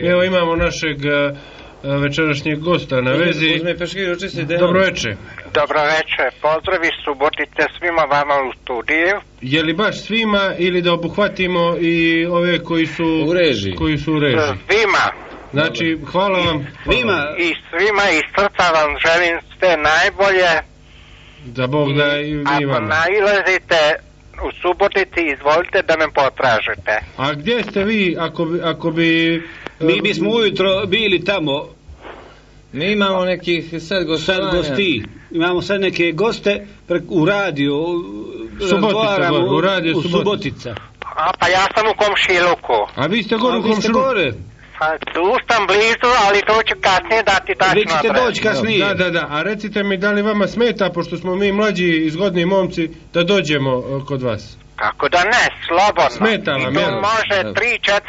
Evo imamo našeg večerašnjeg gosta na vezi. Dobro večer. Dobro večer, pozdravi Subotice svima vama u studiju. Je li baš svima ili da obuhvatimo i ove koji su u režiji? Svima. Znači, hvala vam. I svima iz srca vam želim sve najbolje. Da Bog da i vi Ako vama. nailazite u Subotici, izvolite da me potražite. A gdje ste vi ako bi... Mi bismo ujutro bili tamo. Mi imamo nekih sad gosti. Imamo sad neke goste u radiju. Subotica, u radiju Subotica. Pa ja sam u komšiluku. A vi ste gore u komšiluku? Pa tu sam blizu, ali to ću kasnije dati tačno. Vi ćete doći kasnije. Da. A recite mi da li vama smeta, pošto smo mi mlađi i zgodni momci, da dođemo kod vas? Kako da ne, slobodno. Smeta vam, I to može 3,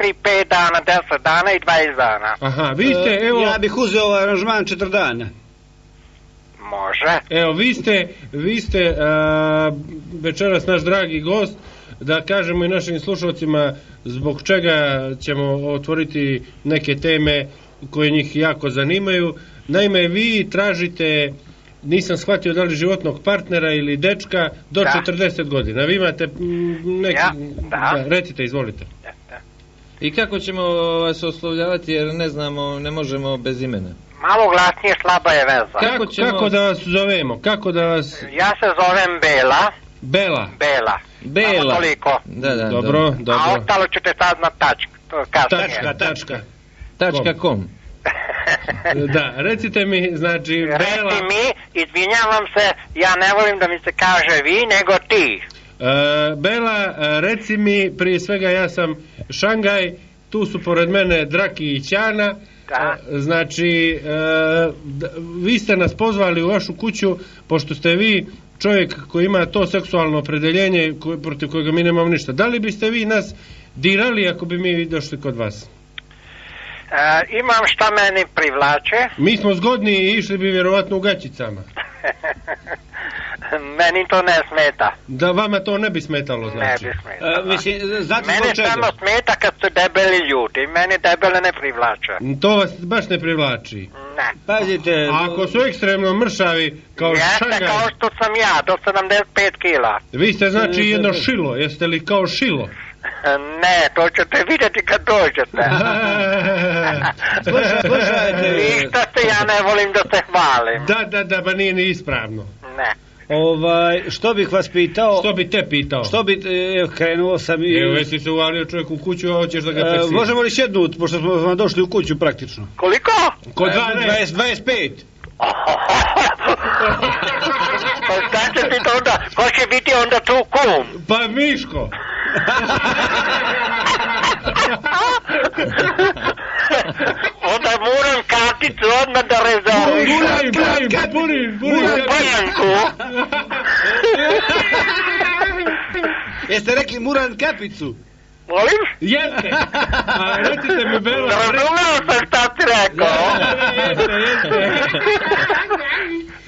4, 5 dana, 10 dana i 20 dana. Aha, vi ste, evo... Ja bih uzeo ovaj aranžman 4 dana. Može. Evo, vi ste večeras naš dragi gost, da kažemo i našim slušalcima zbog čega ćemo otvoriti neke teme koje njih jako zanimaju. Naime, vi tražite, nisam shvatio da li životnog partnera ili dečka do 40 godina. Vi imate neki... Da, recite, izvolite. I kako ćemo vas oslovljavati jer ne znamo, ne možemo bez imena? Malo glasnije, slaba je veza. Kako da vas zovemo? Ja se zovem Bela. Bela. Samo toliko. Da. Dobro. A ostalo ćete sad na .com. Da, recite mi, znači, Bela... Reci mi, izvinjavam se, ja ne volim da mi se kaže vi, nego ti. Bela, reci mi, prije svega ja sam Šangaj, tu su pored mene Draki i Ćana. Da. Znači, vi ste nas pozvali u vašu kuću, pošto ste vi čovjek koji ima to seksualno opredeljenje protiv kojega mi nemamo ništa. Da li biste vi nas dirali ako bi mi došli kod vas? Imam šta meni privlače. Mi smo zgodni i išli bi vjerovatno u gaćicama. Meni to ne smeta. Da vama to ne bi smetalo, znači? Ne bi smetalo. Mene samo smeta kad su debeli ljudi. Mene debele ne privlače. To vas baš ne privlači? Ne. Pazite... A ako su ekstremno mršavi kao Šangaj... Jeste kao što sam ja, do 75 kila. Vi ste znači jedno šilo, jeste li kao šilo? Ne, to ćete vidjeti kad dođete. Slušajte... Ništa se ja ne volim da se hvalim. Da, ba nije ni ispravno. Ne. Što bih vas pitao? Što bi te pitao? Krenuo sam i... Evo, već si se uvalio čovjek u kuću, a hoćeš da ga preksiraš. Možemo li sjednut, pošto smo vam došli u kuću praktično? Koliko? Kod 25. Pa šta će biti onda? Ko će biti onda tu kum? Pa Miško! Onda moram karticu odmah da rezervišem. Punim. Banku. Jeste rekli Muran kapicu? Molim? Jeste! A recite mi, Bela... Razumeo sam šta ti rekao.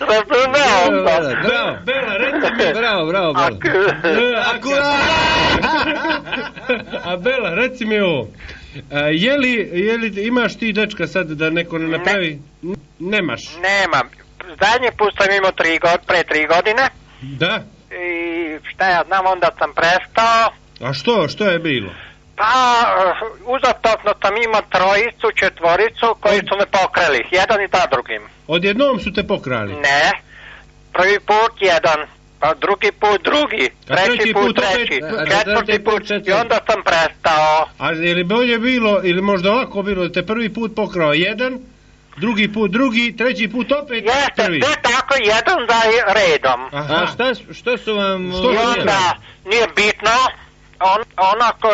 Razumeo sam. Bela, recite mi... Bravo. A Bela, reci mi ovo. Je li imaš ti dečka sad da neko ne napravi? Nemaš? Nemam. Zadnji put sam imao pre 3 godine. Da? I šta ja znam, onda sam prestao. A što je bilo? Pa, uzastopno sam imao 3, 4 koji su me pokrali, jedan i za drugim. Odjednom su te pokrali? Ne, prvi put jedan, pa drugi put drugi, treći put treći, četvrti put i onda sam prestao. A je li bolje bilo, ili možda ovako bilo, da te prvi put pokrao jedan, drugi put drugi, treći put opet prvi? Jeste, sve tako jedan za redom. A što su vam... I onda, nije bitno, onako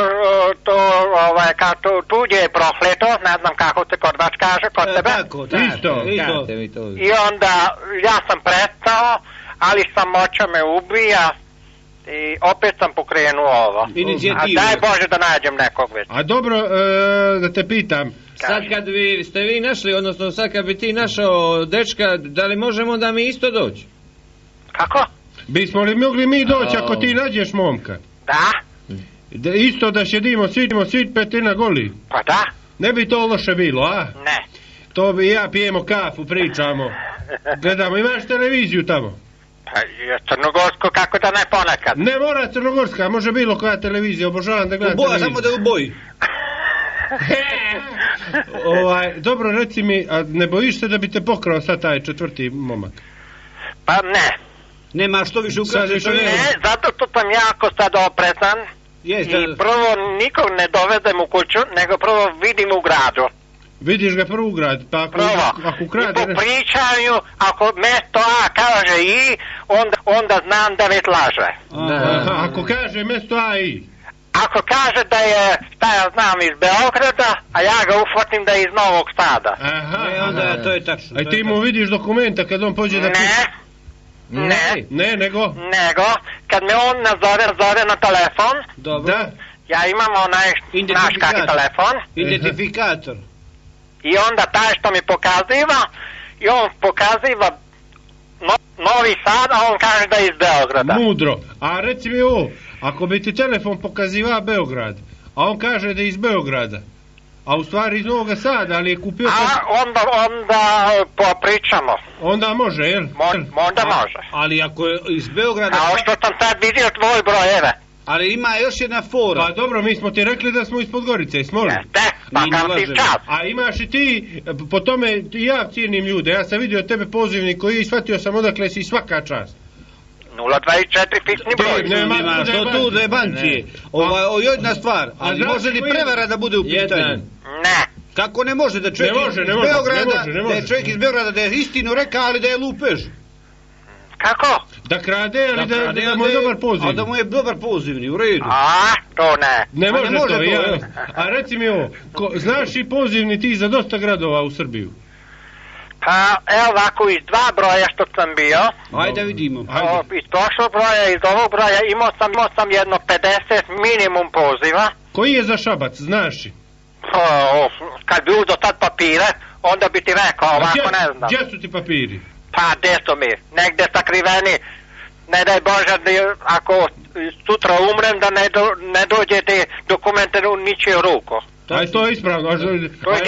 to tuđe je prohleto, ne znam kako se kod vas kaže, kod tebe. Isto. I onda ja sam prestao, ali samoća me ubija i opet sam pokrenuo ovo. A daj Bože da nađem nekog već. A dobro, da te pitam. Sad kad ste vi našli, odnosno sad kad bi ti našao dečka, da li možemo da mi isto doći? Kako? Bismo li mogli mi doći ako ti nađeš momka? Da. Isto da šedimo, svi 5 na goli. Pa da. Ne bi to loše bilo, a? Ne. To bi ja pijemo kafu, pričamo. Gledamo, imaš televiziju tamo? Pa, crnogorsko, kako da ne ponekad. Ne mora crnogorska, može bilo koja televizija, obožavam da gledam televiziju. Samo da je u boji. Dobro, reci mi, a ne bojiš se da bi te pokrao sad taj četvrti momak? Pa ne. Nema što više ukrati. Ne, zato što sam jako sad oprezan. I prvo nikog ne dovedem u kuću, nego prvo vidim u gradu. Vidiš ga prvo u gradu, pa ako ukrade... I po pričanju, ako mesto A kaže I, onda znam da već laže. Ako kaže mesto A I? Ako kaže da je, šta ja znam, iz Beograda, a ja ga uhvatim da je iz Novog Sada. Onda to je tačno. A ti mu vidiš dokumenta kad on pođe da... Ne, nego? Kad me on nazove na telefon, da. Ja imam onaj naš kaki telefon. Identifikator. I onda taj što mi pokaziva, i on pokaziva Novi Sad, a on kaže da je iz Beograda. Mudro. A reci mi ovo, ako bi ti telefon pokaziva Beograd, a on kaže da je iz Beograda, a u stvari iz Novog Sada, ali je kupio... Onda popričamo. Onda može, jel? Onda može. Ali ako je iz Beograda... A što sam sad vidio tvoj brojeve. Ali ima još jedna fora. Pa dobro, mi smo ti rekli da smo iz Podgorice, jesmo li? Pa kam ti čas. A imaš i ti, po tome ja cijenim ljude, ja sam vidio tebe pozivnik koji i shvatio sam odakle si svaka čast. 024 fiksni broj. Nema što tu debancije. Ovo je jedna stvar, ali može li prevara da bude u pitanju? Ne. Kako ne može da čovjek iz čovjek iz Beograda da je istinu reka, ali da je lupež? Kako? Da krade, ali da mu je dobar pozivni. A da mu je dobar pozivni, u redu. To ne. Ne može to, ja. A reci mi ovo, znaš i pozivni ti za dosta gradova u Srbiju? Pa, evo ovako, iz dva broja što sam bio. Ajde vidimo. Iz prošlog broja, iz ovog broja, imao sam jedno 50 minimum poziva. Koji je za Šabac, znaš i? Kad bi uzeo sad papire, onda bi ti rekao, ovako ne znam. Gdje su ti papiri? Pa, gdje su mi? Negdje sakriveni. Ne daj Bože, ako sutra umrem, da ne dođe te dokumente u ničiju ruku. Aj, to je ispravno. To je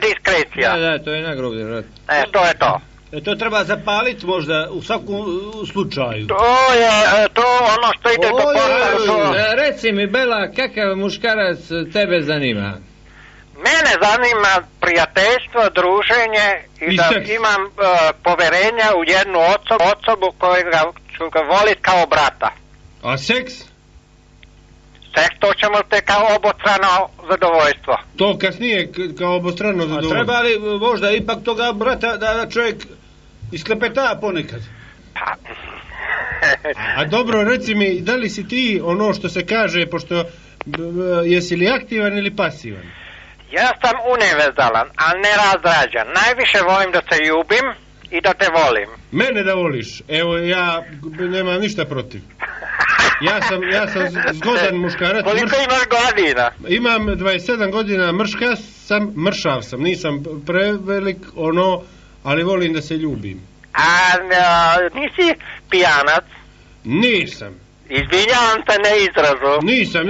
diskrecija. Da, to je nagroblje, vrat. To je to. To treba zapaliti možda u svakom slučaju. To je to ono što ide do porta. Reci mi, Bela, kakav muškarac tebe zanima? Mene zanima prijateljstvo, druženje i da imam poverenja u jednu osobu kojega ću ga voliti kao brata. A seks? Seks, to ćemo te kao obostrano zadovoljstvo. To kasnije kao obostrano zadovoljstvo. A treba li možda ipak toga brata da čovjek isklepeta ponekad? A dobro, reci mi, da li si ti ono što se kaže, pošto jesi li aktivan ili pasivan? Ja sam univerzalan, ali ne razrađan. Najviše volim da te ljubim i da te volim. Mene da voliš? Evo, ja nemam ništa protiv. Ja sam zgodan muškarac. Koliko imaš godina? Imam 27 godina, mršav sam, nisam prevelik, ali volim da se ljubim. A nisi pijanac? Nisam. Izvinjavam se na izrazu. Nisam.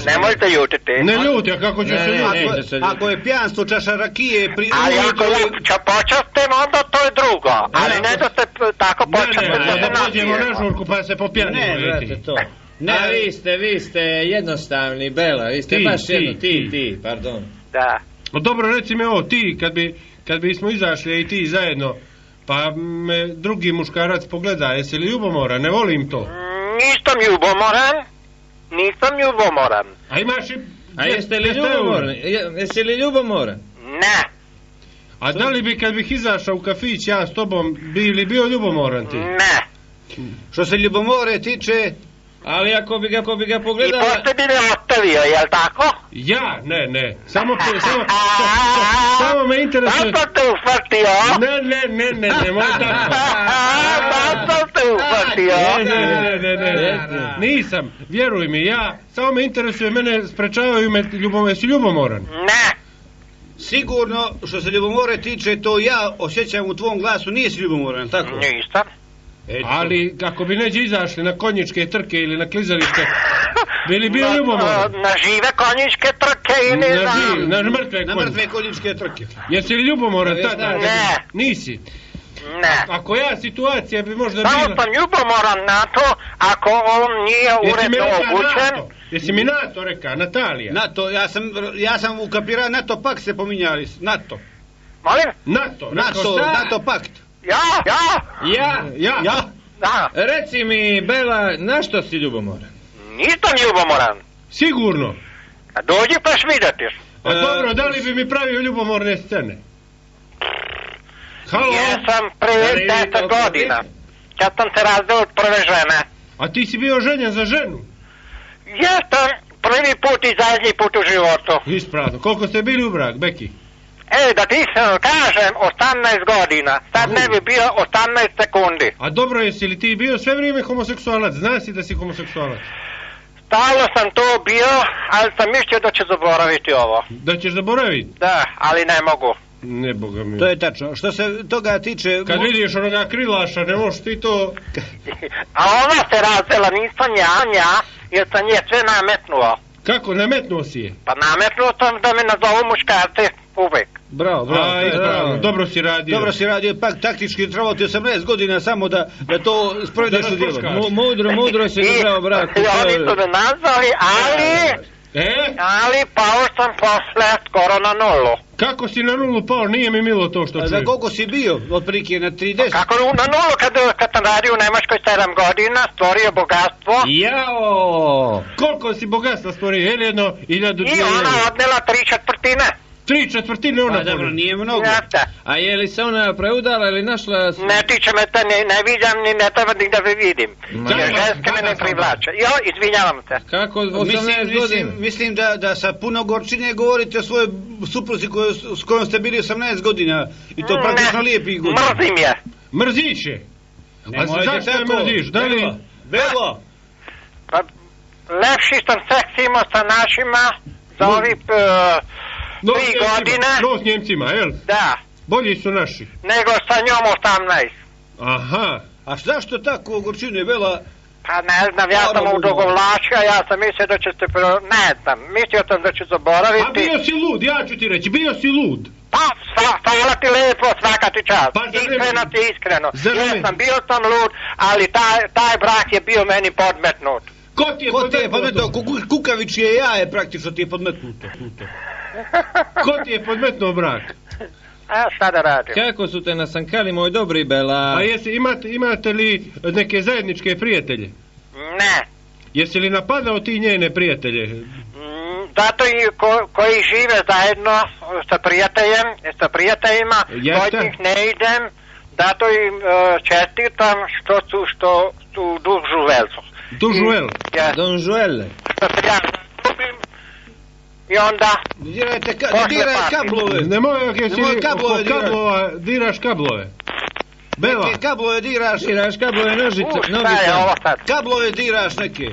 Nemojte ljutiti. Ne ljuti, a kako ću se ljutiti? Ako je pijanstvo čaša rakije... Ali ako ću počastim, onda to je drugo. Ali ne da se tako počastim. Ne, da pođemo na žurku pa se popijamo. Ne, vrate, to. Ne, vi ste jednostavni, Bela. Vi ste baš ti, pardon. Da. Dobro, reci mi ovo, ti, kad bismo izašli i ti zajedno, pa me drugi muškarac pogleda, jesi li ljubomoran? Ne volim to. Nisam ljubomoran. A imaš i... A jeste li ljubomoran? Jesi li ljubomoran? Ne. A da li bi kad bih izašao u kafić ja s tobom, bi li bio ljubomoran ti? Ne. Što se ljubomore tiče... Ali ako bi ga pogledala... I pošto bi me ostavio, jel tako? Ja? Ne. Samo me interesuje... Zašto te ufatio? Ne, moj tako. Zašto te ufatio? Ne. Nisam, vjeruj mi, samo me interesuje, mene sprečavaju me jesi ljubomoran? Ne. Sigurno, što se ljubomore tiče, to ja osjećam u tvom glasu, nisi ljubomoran, tako? Nisam. Ali, kako bi neđe izašli na konjičke trke ili na klizalište, Bili bio ljubomoran? Na žive konjičke trke ili na mrtve Na mrtve konjičke trke. Jesi li ljubomoran tada? Ne. Nisi? Ne. A koja situacija bi možda bila? Samo sam ljubomoran na to ako on nije uredno obučen. Jesi mi NATO reka, Natalija? NATO, ja sam u kapirao, NATO pakt se pominjali, NATO. Molim? NATO pakt. Ja? Da. Reci mi, Bela, na što si ljubomoran? Nisam ljubomoran. Sigurno? A dođi pa vidjetiš. A dobro, da li bi mi pravio ljubomorne scene? Halo? Jesam prije 10 godina. Kad sam se razdeo od prve žene. A ti si bio ženjen za ženu? Jesam prvi put i zadnji put u životu. Ispravno. Koliko ste bili u brak, Beki? Da ti se kažem 18 godina. Sad ne bi bio 18 sekundi. A dobro, jesi li ti bio sve vrijeme homoseksualac? Znaš si da si homoseksualac? Stalno sam to bio, ali sam mislio da ću zaboraviti ovo. Da ćeš zaboraviti? Da, ali ne mogu. Ne, boga mi. To je tačno. Što se toga tiče... Kad vidiš onoga krilaša, ne možeš ti to... A ona se razvela, nisam ja, jer sam je sve nametnuo. Kako, nametnuo si je? Pa nametnuo sam da me nazovu muškarci uvek. Bravo. Dobro si radio. Dobro si radio, pak taktički trebalo ti 18 godina samo da to sprovedeš u djelo. Mudro si držao brak. Oni su me nazvali, ali pao sam posle skoro na nulu. Kako si na nulu pao? Nije mi milo to što čujem. A za koliko si bio? Otprilike na 30? Kako na nulu kad sam radio u Nemačkoj 7 godina, stvorio bogatstvo. Jao! Koliko si bogatstva stvorio? Jedno, 1000... I ona odnela 3/4. 3/4 ona. Pa dobro, nije mnogo. A je li se ona preudala ili našla... Ne tiče me to, ne vidim ni ne treba ni da me vidim. Jer ženske me ne privlače. Izvinjavam se. Kako 18 godina? Mislim da sa puno gorčine govorite o svojoj supruzi s kojom ste bili 18 godina. I to praktično lijepih godina. Mrzim je. Mrziš je? A zašto je mrziš? Belo! Pa, lepši sam seks imao sa našima za ovih 3 godine. No s Njemcima, jel? Da. Bolji su naši. Nego sa njom 18. Aha. A zašto tako gorčine, Bela? Pa ne znam, ja sam odugovlačio, ja sam mislio da će se ne znam, mislio sam da ću zaboraviti. A bio si lud, ja ću ti reći, bio si lud. Pa, hvala ti lepo, svaka ti čast. Iskreno. Jesam, bio sam lud, ali taj brak je bio meni podmetnut. Ko ti je podmetnuo? Kukavičije jaje praktično ti je podmetnuto. Ko ti je podmetnuo brak? A šta da radim? Kako su te nasankali, moj dobri Bela? A imate li neke zajedničke prijatelje? Ne. Jesi li napadao ti njene prijatelje? Zato i koji žive zajedno sa prijateljima, kod njih ne idem, zato im čestitam što su duh žuvelcu. Dužuel? Don Žuele. I onda... Diraj kablove. Nemoj kablova, diraš kablove. Bela. Neke kablove diraš. Diraš kablove nožice. Šta je ovo sad? Kablove diraš neke.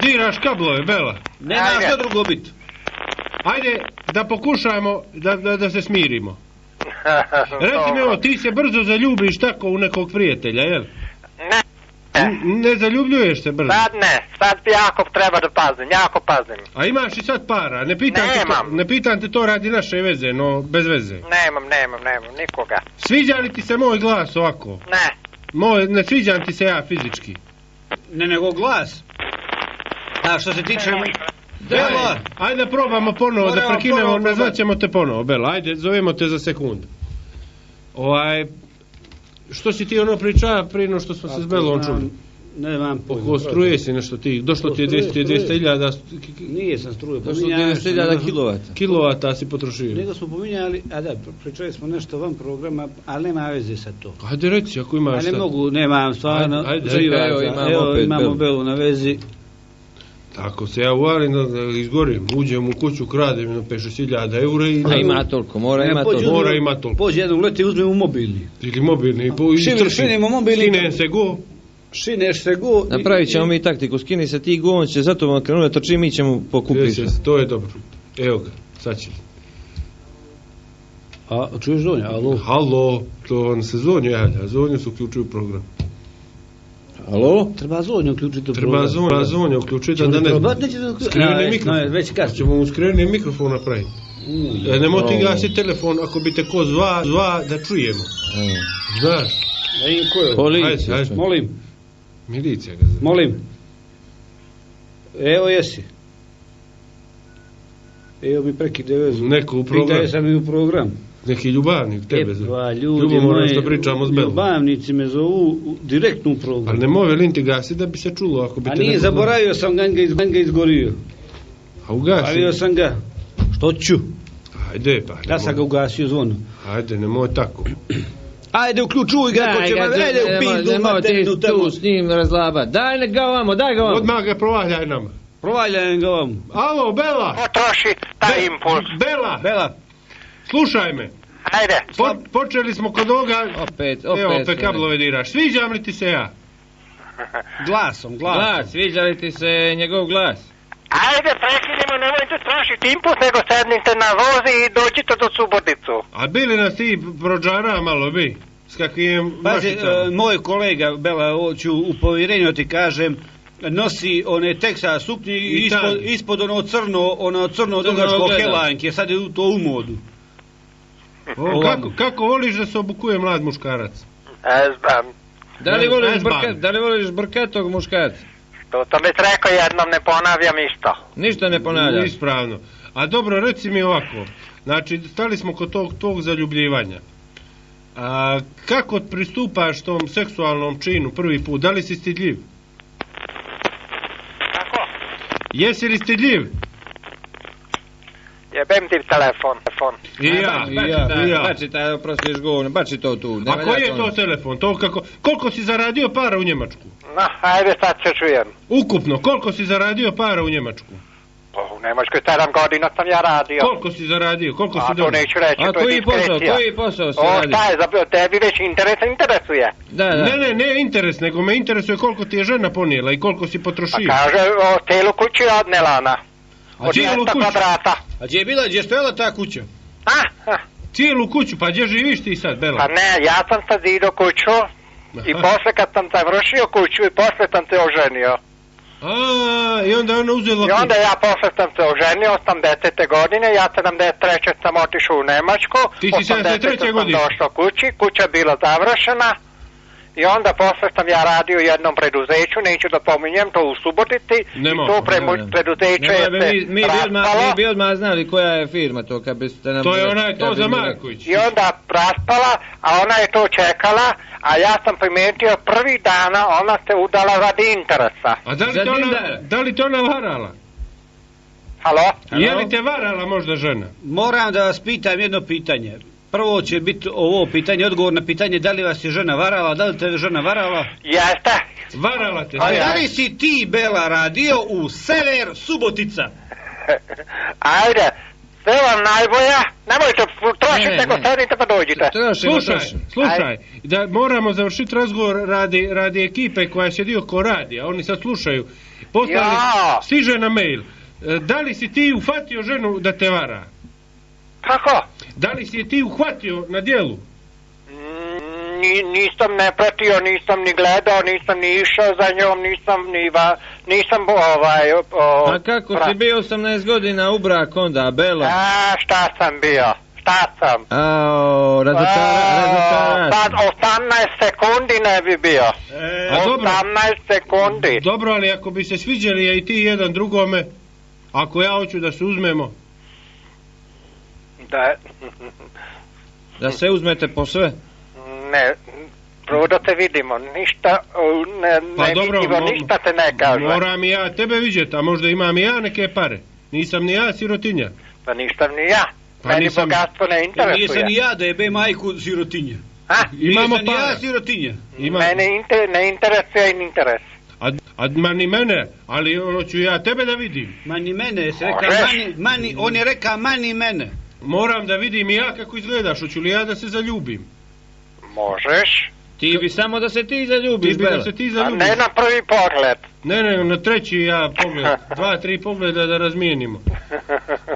Diraš kablove, Bela. Nema što drugo biti. Ajde da pokušajmo da se smirimo. Reci mi ovo, ti se brzo zaljubiš tako u nekog prijatelja, jel? Ne. Ne zaljubljuješ se brzo? Sad jako treba da pazim, jako pazim. A imaš i sad para? Ne pitam te to radi naše veze, no bez veze. Nemam, nikoga. Sviđa li ti se moj glas ovako? Ne. Ne sviđam ti se ja fizički. Ne, nego glas. A što se tiče... Bela, ajde probamo ponovo da prekinemo, nazvaćemo te ponovo, Bela, ajde, zovemo te za sekundu. Što si ti ono pričao prije no što smo se s Belom čuli? Ne vam pojma. Oko struje si nešto ti, došlo ti je 200.000... Nije sam struje, došlo ti je 200.000 kilovata. Kilovata si potrošio. Nego smo pominjali, pričali smo nešto van programa, ali nema veze sa to. Ajde reci, ako imaš šta. Ne mogu, nemam stvarno. Evo, imamo Belu na vezi. Tako se ja uvalim da izgorim, uđem u kuću, kradem 5-6.000 eura i... A ima toliko, mora ima toliko. Pođe jednom leti, uzmemo mobilni. Ili mobilni, šinemo mobilni. Skinem se go. Šineš se go. Napravit ćemo mi taktiku, skini se ti go, on će zato vam krenuli točim, mi ćemo pokupiti. To je dobro. Evo ga, sad će. A, čuješ Zonja, alo? Halo, to on se Zonju javlja, Zonju se uključuju u program. Alo? Treba zvonje uključiti. Treba zvonje uključiti, da ne... Skriveni mikrofon. Već kad ćemo mu skriveni mikrofon napraviti. Nemo ti gasi telefon, ako bi te ko zva, da čujemo. Znaš? Policija. Ajde. Molim. Milicija ga zove. Molim. Evo jesi. Evo mi prekide vezu. Neko u program. Pitaje sam i u program. Neki ljubavnik tebe zove. Epa, ljudi Ljubomorno moji, što pričamo s Belom. ljubavnici me zovu direktno u program. Ali ne move linti gasi da bi se čulo ako bi A te nije, neko... zaboravio sam ga izgorio. A ugasi. Javio sam ga. Što ću? Ajde pa. Ja sam ga ugasio zvonu. Ajde, nemoj tako. Ajde, uključuj ga, ako će me, ajde u pindu, maternu tamo. Tu s njim razlabat. Daj ga ovamo. Odmah ga provaljaj nama. Provaljaj ga vam. Alo, Bela! Potroši taj impuls. Bela! Slušaj me. Ajde. Počeli smo kod ovoga... Opet. Evo, opet kablove diraš. Sviđam li ti se ja? Glasom. Glas, sviđa li ti se njegov glas? Ajde, prekinimo, nemojte trošiti impuls, nego sednite na vozi i dođite do Suboticu. A bili nas ti prođara malo bi? S kakvim mašicama? Moj kolega, Bela, hoću u povjerenju ti kažem, nosi one teksa suknje i ispod ono crno dugačko helanke, sad je to u modu. Kako voliš da se obukuje mlad muškarac? Da li voliš brkatog muškarca? To sam već rekao jednom, ne ponavljam isto. Ništa ne ponavljam. Ispravno. A dobro, reci mi ovako. Znači, stali smo kod tog zaljubljivanja. A kako pristupaš tom seksualnom činu prvi put? Da li si stidljiv? Kako? Jesi li stidljiv? Jebem ti telefon. I ja. Bači taj, oprostiš govno, bači to tu. A koji je to telefon? Koliko si zaradio para u Njemačku? No, ajde sad se čujem. Ukupno, koliko si zaradio para u Njemačku? U Njemačkoj 7 godina sam ja radio. Koliko si zaradio? Koliko si to neću reći, a to je diskrecija. Koji posao si radio? Šta je, tebi već interesuje. Da. Ne interes, nego me interesuje koliko ti je žena ponijela i koliko si potrošio. Pa kaže, cijelu kuću je odnela ona. Od 200 kvadrata. A gdje je stojala ta kuća? Cijelu kuću, pa gdje živiš ti sad, Bela? Pa ne, ja sam sad zidao kuću i posle kad sam završio kuću i posle sam se oženio. I onda ona uzela... I onda ja posle sam se oženio, 80. godine, ja 73. sam otišao u Nemačku. Ti si 73. godine? Sam došao kući, kuća bila završena. I onda posle sam ja radio u jednom preduzeću, neću da pominjem, to u Subotici. I to preduzeće je se raspalo. Mi bi odmah znali koja je firma to, kad biste nam... To je ona, to za Marković. I onda raspala, a ona je to čekala, a ja sam primetio prvi dana ona se udala radi interesa. A da li te ona varala? Halo? Je li te varala možda žena? Moram da vas pitam jedno pitanje. Prvo će biti ovo pitanje, odgovor na pitanje da li vas je žena varala, da li te je žena varala? Jeste. Varala te. A da li si ti, Bela, radio u Sever Subotica? Ajde, sve vam najbolje, nemojte trošiti, nego sedite pa dođite. Slušaj, da moramo završiti razgovor radi ekipe koja se dio ko radi, a oni sad slušaju. Stiže na mail. Da li si ti ufatio ženu da te vara? Kako? Da li si je ti uhvatio na dijelu? Nisam ne pratio, nisam ni gledao, nisam ni išao za njom, nisam A kako si bio 18 godina u brak onda, Belo? Šta sam bio? Razočaran. Sad 18 sekundi ne bi bio. 18 sekundi. Dobro, ali ako bi se sviđali ja i ti jedan drugome, ako ja hoću da se uzmemo... Da se uzmete po sve? Ne, prvo da te vidimo, ništa ne vidimo, ništa te ne kaže. Moram i ja tebe vidjeti, a možda imam i ja neke pare. Nisam ni ja sirotinja. Pa nisam ni ja, meni bogatstvo ne interesuje. Nisam ni ja da jebe majku sirotinja. Imamo nisam ni ja sirotinja. Mene ne interesuje i interes. Ma ni mene, ali ono ću ja tebe da vidim. Ma ni mene, on je rekao ma ni mene. Moram da vidim i ja kako izgledaš, hoću li ja da se zaljubim? Možeš. Ti bi samo da se ti zaljubiš, Bela. A ne na prvi pogled. Ne, na treći ja pogled, 2-3 pogleda da razmijenimo.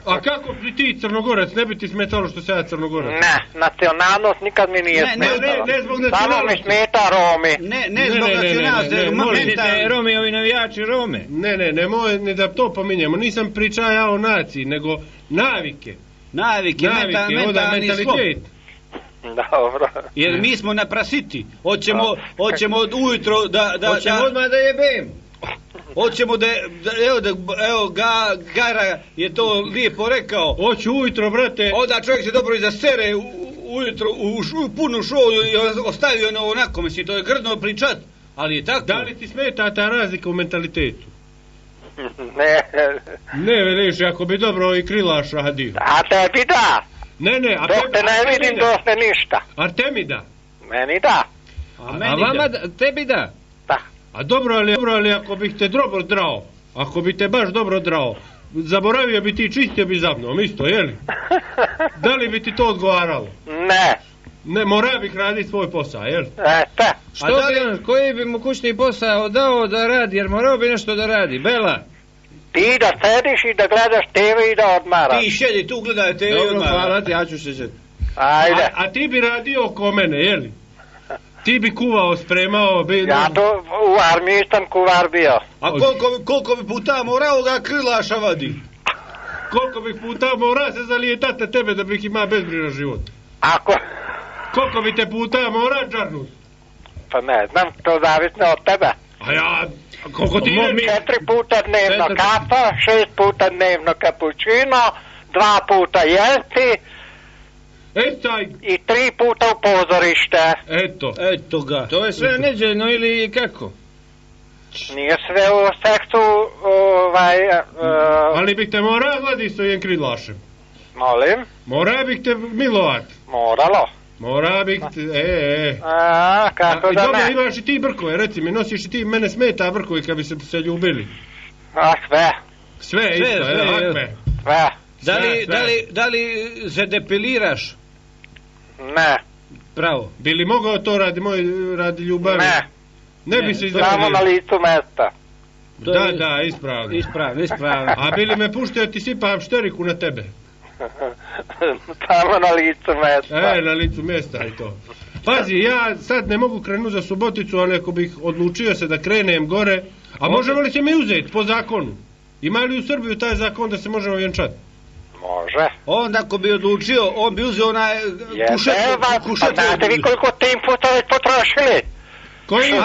A kako bi ti Crnogorac, ne bi ti smetalo što se ja Crnogorac? Ne, nacionalnost nikad mi nije smetala. Ne zbog Samo mi nacionalnosti. smeta Romi. Ne zbog nacionalnosti, Mislite Romi, ovi navijači Rome? Nemoj ne da to pominjemo, nisam pričao ja o naciji, nego navike. Navike, mentalni slop. Dobro. Jer mi smo na prasiti. Hoćemo od ujutro da... Hoćemo odmah da jebem. Hoćemo da evo, Gara je to lijepo rekao. Hoću ujutro, brate. Onda čovjek se dobro i zasere ujutro u punu šovu i ostavi ono onako, mislim, to je grdno pričat, ali je tako. Da li ti smeta ta razlika u mentalitetu? Ne, veliš, ako bi dobro i Krilaš radio. a tebi da. Ne, Dok te ne vidim, dosta ništa. Artemida. Meni da. A vama, tebi da? Da. A dobro, ali ako bih te dobro drao, ako bi te baš dobro drao, zaboravio bi ti, čistio bi za mnom, isto, jeli? Da li bi ti to odgovaralo? Ne, mora bih raditi svoj posao, jel? Što bi on, koji bi mu kućni posao dao da radi, jer morao bi nešto da radi, Bela? Ti da sediš i da gledaš TV i da odmaraš. Ti šedi tu, gledaj TV i odmaraš. Dobro, hvala ti, ja ću se šediti. Ajde. A ti bi radio oko mene, jeli? Ti bi kuvao, spremao... Ja to u armiji sam kuvar bio. A koliko bi puta morao ga Krilaša vadi? Koliko bih puta morao se zalijetat na tebe da bih ima bezbrižan život? Koliko bi te puta morao džarnut? Pa ne znam, to zavisno od tebe. A ja... Koliko ti... 4 puta dnevno kafa, 6 puta dnevno kapućino, 2 puta jesti... I 3 puta u pozorište. Eto ga. To je sve neđeljno ili kako? Nije sve u seksu, Ali bih te morao gledati s ovim Krilašem. Molim? Mora bih te milovat. Moralo. Mora bih te, kako da dobro, ne? imaš i ti brkove, reci mi, nosiš i ti, mene smeta brkovi kad bi se ljubili. Sve. Sve isto, Sve. Da li se depiliraš? Ne. Pravo. Bi li mogao to radi ljubavi? Ne bi se izdravio. Samo na licu mesta. Da, ispravno. A bi li me puštio ti sipam šteriku na tebe? Samo na licu mesta. Na licu mesta i to. Pazi, ja sad ne mogu krenuti za Suboticu, ali ako bih odlučio se da krenem gore, a možemo li se mi uzeti po zakonu? Ima li u Srbiju taj zakon da se možemo vjenčati? Može. Onda ako bi odlučio, on bi uzeo onaj kušetku. Pa znate vi koliko te inputa već potrošili? Koji? 68.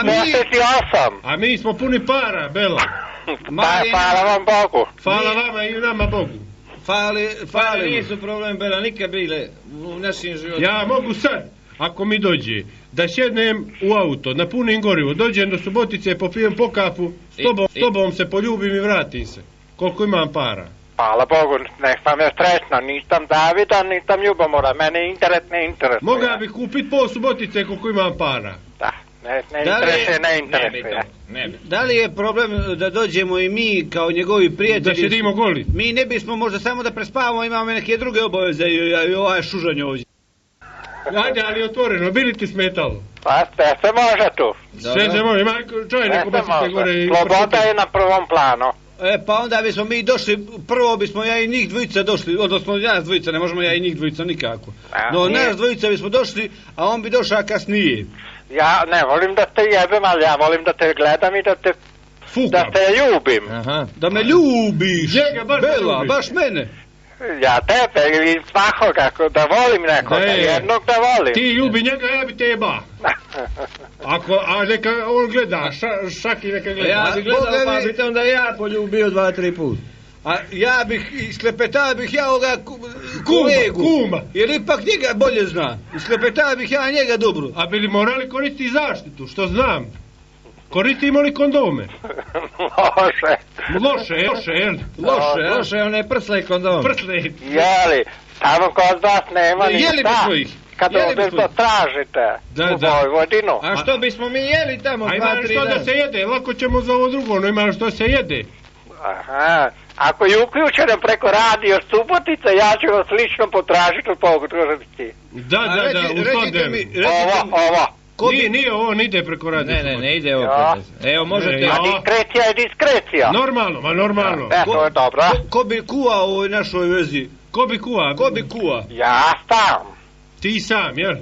A mi smo puni para, Bela. Hvala vam Bogu. Hvala vama i nama Bogu. Fali nisu problem, Bela, nikad bile u našim životima. Ja mogu sad, ako mi dođe, da sjednem u auto, napunim gorivo, dođem do Subotice, popijem po kafu, s tobom se poljubim i vratim se. Koliko imam para. Hvala Bogu, nek sam je sretno, nisam Davida, nisam ljubomora, mene internet ne interesuje. Mogao bih kupit po Subotice koliko imam para. Da, ne interesuje. Da li je problem da dođemo i mi kao njegovi prijatelji? Da sedimo goli. Mi ne bismo možda samo da prespavamo, imamo neke druge obaveze i ovaj šužanje ovdje. Ajde, ali otvoreno, bi li ti smetalo? Pa sve se može tu. Sve se može, ima čovjek neko bacite gore i... Sloboda je na prvom planu. Pa onda bismo mi došli, prvo bismo ja i njih dvojica došli, odnosno nas dvojica, ne možemo ja i njih dvojica nikako. No nas dvojica bismo došli, a on bi došao kasnije. Ja ne volim da te jebem, ali ja volim da te gledam i da te ljubim. Da me ljubiš, Bela, baš mene. Ja tebe ili svakoga, da volim nekoga, jednog da volim. Ti ljubi njega, ja bi te jeba. A neka on gleda, Šaki neka gleda. Ja bi gledao, pa bi te onda ja poljubio 2-3 put. A ja bih, isklepetao bih ja ovoga kolegu. Kuma. Jer ipak njega bolje zna. Isklepetao bih ja njega dobro. A bi li morali koristiti zaštitu, što znam? Koristimo li kondome? Loše, jel? Loše, one prsle kondome. Jeli, tamo kod vas nema ni šta. Kad ovdje to tražite u Vojvodinu. A što bismo mi jeli tamo 2-3 dana? A ima što da se jede, lako ćemo za ovo drugo, no ima što se jede. Aha, ako je uključeno preko radio Subotica, ja ću vas lično potražiti u poglednosti. Da, u Sladenu. Ovo. Nije ovo, ne ide preko radija. Ne ide ovo preko. Evo, možete... A diskrecija je diskrecija. Normalno. To je dobro. Ko bi kuva u ovoj našoj vezi? Ko bi kuva? Ja sam. Ti sam, jel?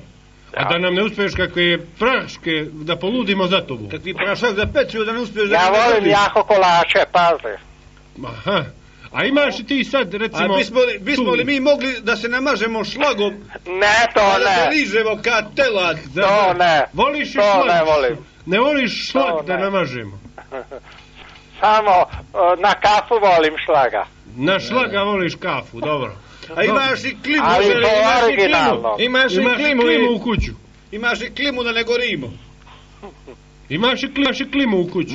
A da nam ne uspiješ kakve praške da poludimo za tobu. Kakvi prašak za peciju da ne uspiješ da... Ja volim jako kolače, pazi. Aha. A imaš i ti sad, recimo... A bismo li mi mogli da se namažemo šlagom? Ne, to a da se ne. ližemo ka telad? To ne. Voliš i To šlag? ne volim. Ne voliš šlag To da ne. namažemo? Samo na kafu volim šlaga. Na šlaga voliš kafu, dobro. A imaš i klimu. Ali to imaš i originalno. Imaš i klimu u kuću. Imaš i klimu da ne gorimo. Imaš i klimu u kuću.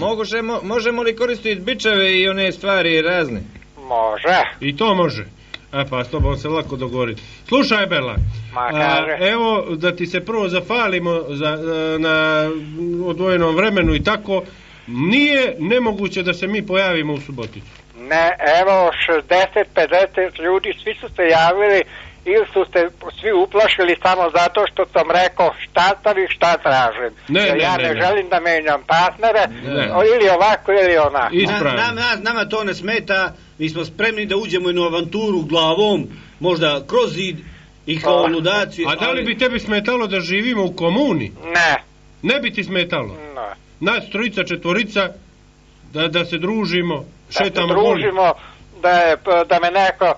Možemo li koristiti bičeve i one stvari razne? Može. I to može. Pa s tobom se lako dogovoriti. Slušaj, Bela, evo da ti se prvo zafalimo na odvojenom vremenu i tako, nije nemoguće da se mi pojavimo u Suboticu. Ne, evo 60-50 ljudi, svi su se javili ili su se svi uplašili samo zato što sam rekao šta tražim. Ja ne želim da menjam partnere, ili ovako ili onako. Nama to ne smeta, mi smo spremni da uđemo u jednu avanturu glavom, možda kroz zid i kao ludaci. A da li bi tebi smetalo da živimo u komuni? Ne. Ne bi ti smetalo? Ne. Nas trojica, četvorica, da se družimo, šetamo. Da se družimo, da me neko,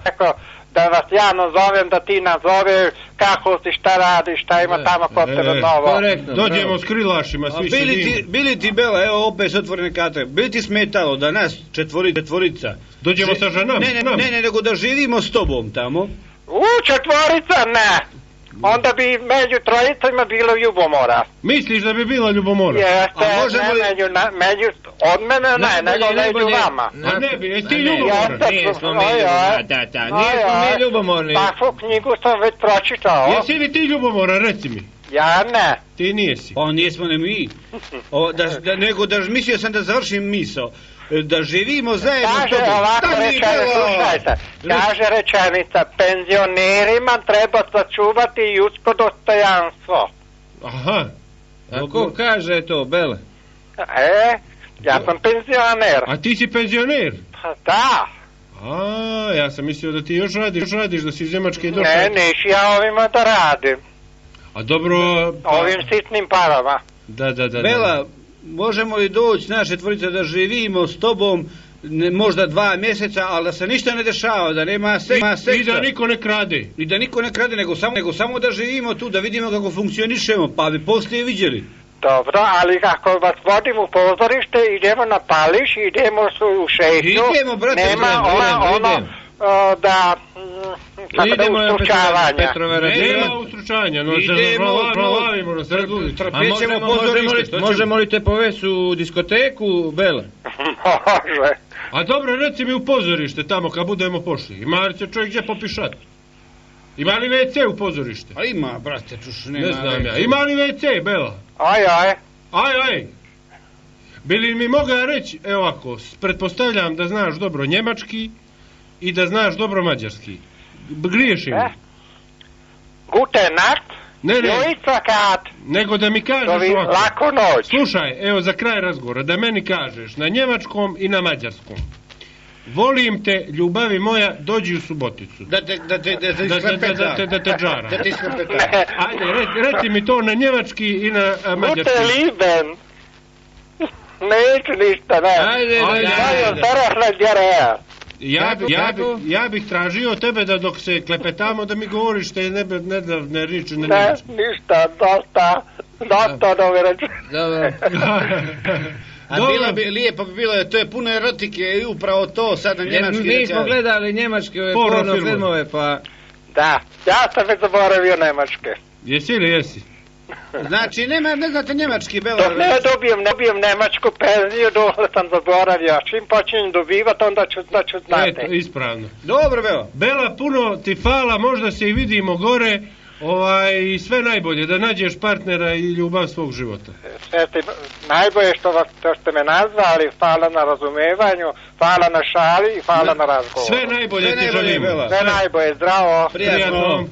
da vas ja nazovem, da ti nazoveš, kako si, šta radiš, šta ima tamo kod tebe novo. Korektno, dođemo s krilašima, svi sedimo. Bili ti, Bela, evo opet se otvorene karte, bili ti smetalo da nas četvorica... Dođemo sa ženama? Ne, nego da živimo s tobom tamo. Četvorica, ne. Onda bi među trojicama bilo ljubomora. Misliš da bi bila ljubomora? Jeste, među od mene ne, nego među vama. A ne bi, ti ljubomora? Nismo mi ljubomorni. Takvu knjigu sam već pročitao. Jesi li ti ljubomora, reci mi? Ja ne. Ti nijesi. Pa nismo ne mi. Nego da mislio sam da završim misao. Da živimo zajedno. Kaže ovako rečenica, slušajte. Kaže rečenica, penzionerima treba sačuvati ljudsko dostojanstvo. Aha. A ko kaže to, Bele? Ja sam penzioner. A ti si penzioner? Pa da. Ja sam mislio da ti još radiš, da si iz Njemačke došao. Ne, neću ja ovima da radim. A dobro... Ovim sitnim parama. Da. Bela, možemo li doći naše tvorice da živimo s tobom možda 2 mjeseca, ali da se ništa ne dešava, da nema seksa. I da niko ne krade. I da niko ne krade, nego samo da živimo tu, da vidimo kako funkcionišemo, pa bi poslije vidjeli. Dobro, ali ako vas vodim u pozorište, idemo na Pališ, idemo u šetnju. Idemo, brate, nema da... Idemo na ustručavanja. Nema ustručanja, no se prolavimo na sredu. Možemo li te povesti u diskoteku, Bela? Može. A dobro, reci mi u pozorište tamo kad budemo pošli. Ima li se čovjek gdje popišati? Ima li WC u pozorište? A ima, brate, čuš, nema. Ne znam ja. Ima li WC, Bela? Aj. Bi li mi mogao reći, evo ovako, pretpostavljam da znaš dobro njemački i da znaš dobro mađarski. Griješim. Gute Nacht. Ne. Nego da mi kažeš ovako. Laku noć. Slušaj, evo za kraj razgovora, da meni kažeš na njemačkom i na mađarskom. Volim te, ljubavi moja, dođi u Suboticu. Da te džara. Da ti sklepeta. Ajde, reci mi to na njemački i na mađarski. Gute lieben. Neću ništa, ne. Ajde. Ja bih tražio tebe da dok se klepetamo da mi govoriš te nedavne riječi na njemački. Ništa, dosta dobre reči. Dobro. A lijepo bi bilo, to je puno erotike i upravo to sad na njemački. Mi smo gledali njemačke porno filmove, pa... Da, ja sam već zaboravio njemačke. Jesi ili jesi? Znači, ne znate njemački, Bela? Dok ne dobijem njemačku penziju, dok sam zaboravio. Čim počinjem dobivati, onda ću znati. Eto, ispravno. Dobro, Bela. Bela, puno ti hvala, možda se i vidimo gore. I sve najbolje, da nađeš partnera i ljubav svog života. Najbolje što ste me nazvali, hvala na razumevanju, hvala na šali i hvala na razgovoru. Sve najbolje ti želim. Sve najbolje, zdravo. Prijatno.